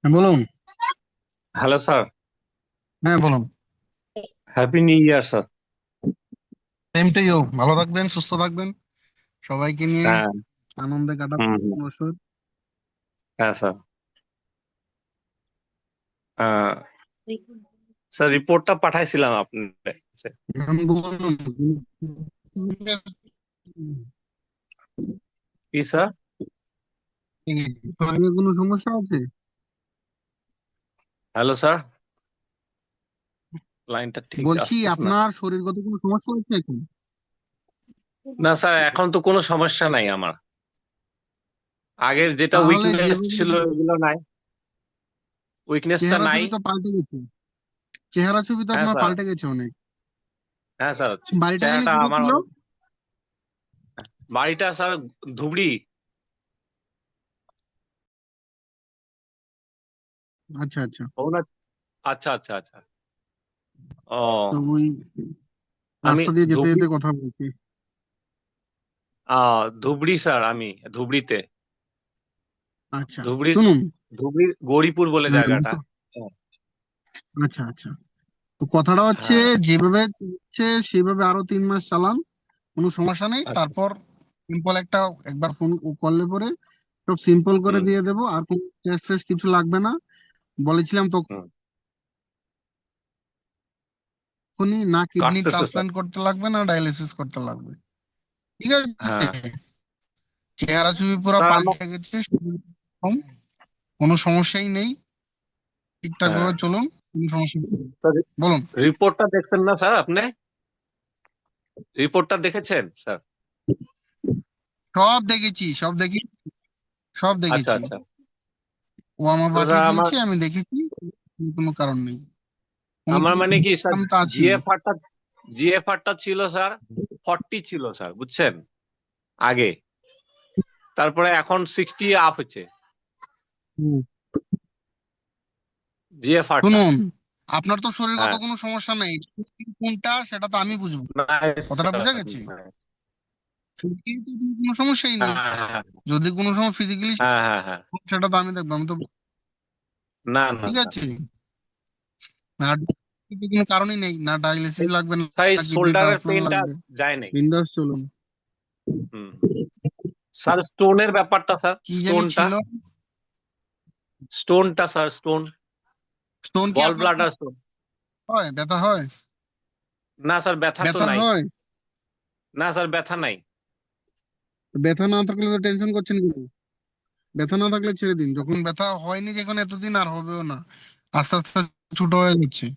হ্যাঁ, বলুন। Hello sir. হ্যাঁ, বলুন। Happy new year sir. Same to you. ভালো থাকবেন, সুস্থ থাকবেন, সবাইকে নিয়ে হ্যাঁ। আনন্দে কাটাবেন হুম হুম। বছর। হ্যাঁ স্যার। আহ, স্যার রিপোর্টটা পাঠাইছিলাম আপনার কাছে। এখন বলুন। কি স্যার? শরীরে কোনো সমস্যা আছে? হ্যালো স্যার, লাইনটা ঠিক বলছি, আসতেছে না। আপনার শরীরগত কোনো সমস্যা হচ্ছে এখন? না স্যার, এখন তো কোনো সমস্যা নাই আমার। আগের যেটা তাহলে উইকনেস যেভাবে ছিল ওগুলো নাই। উইকনেসটা চেহারা নাই। ছবি তো পাল্টে গেছে। চেহারা ছবি তো হ্যাঁ আপনার স্যার। পাল্টে গেছে অনেক। হ্যাঁ স্যার। বাড়িটা জানি চেহারাটা কোথায় আমার ছিল? বাড়িটা স্যার ধুবড়ি। আচ্ছা, আচ্ছা। ও না। আচ্ছা আচ্ছা আচ্ছা। তো ও। ওই আমি রাস্তা দিয়ে যেতে ধুবড়ি। যেতে কথা বলছি। ধুবড়ি স্যার, আমি ধুবড়িতে। আচ্ছা, ধুবড়ির শুনুন। ধুবড়ির গৌরীপুর বলে হ্যাঁ, জায়গাটা। হ্যাঁ। আচ্ছা, আচ্ছা। তো কথাটা হচ্ছে, হ্যাঁ। যেভাবে হচ্ছে সেভাবে আরো 3 মাস চালান, কোনো সমস্যা নেই। আচ্ছা। তারপর সিম্পল একটা একবার ফোন করলে পরে সব সিম্পল করে হুম দিয়ে দেবো, আর কোনো টেস্ট ফেস্ট কিছু লাগবে না। বলেছিলাম হুম। তখনই, না কিডনি কাটতেছে স্যার। ট্রান্সপ্লান্ট করতে লাগবে, না ডায়ালিসিস করতে লাগবে। ঠিক আছে? হ্যাঁ চেহারা ছবি পুরো স্যার আমার। পাল্টে গেছে, শরীর কম, কোনো সমস্যাই নেই। ঠিকঠাক হ্যাঁ ভাবে চলুন, কোনো সমস্যা নেই। স্যার, বলুন। রিপোর্টটা দেখছেন না স্যার আপনি? রিপোর্টটা দেখেছেন স্যার? সব দেখেছি, সব দেখি, সব আচ্ছা দেখেছি। আচ্ছা। ও আমার তো স্যার পাঠিয়ে আমার দিয়েছে, আমি দেখেছি। কোনো কারণ নেই, কোনো আমার মানে কি স্যার, কারণ তো আছেই। জিএফআরটা জিএফআরটা ছিল স্যার 40 ছিল স্যার, বুঝছেন, আগে। তারপরে এখন 60 আপ হচ্ছে হুম। জিএফআরটা। শুনুন, আপনার তো শরীরগত হ্যাঁ। কোনো সমস্যা নেই, কোনটা সেটা তো আমি বুঝবো। নাই কথাটা স্যার। বোঝা গেছে? ফিজিক্যালি তো কোনো সমস্যাই নেই। হ্যাঁ হ্যাঁ যদি কোনো সময় ফিজিক্যালি, হ্যাঁ হ্যাঁ হ্যাঁ। সেটা তো আমি দেখবো, আমি তো। না না ঠিক না। আছে। আর কিন্তু কোনো কারণই নেই, না ডায়ালিসিস লাগবে, ভাই না কিডনি শোল্ডারের ট্রান্সপ্লান্ট পেনটা লাগবে। যায় নাই। বিন্দাস চলুন। হুম। স্যার স্টোনের ব্যাপারটা স্যার, কি জানি স্টোনটা। ছিল? স্টোনটা স্যার, স্টোন। স্টোন কি গল আপনার ব্লাডার স্টোন। হয়, ব্যথা হয়? না স্যার, ব্যথা তো ব্যথা নাই। হয়? না স্যার, ব্যথা নাই। তো ব্যথা না থাকলে তো টেনশন করছেন কেন? ব্যথা না থাকলে ছেড়ে দিন, যখন ব্যথা হয়নি, যখন এতদিন আর হবেও না, আস্তে আস্তে ছোট হয়ে যাচ্ছে।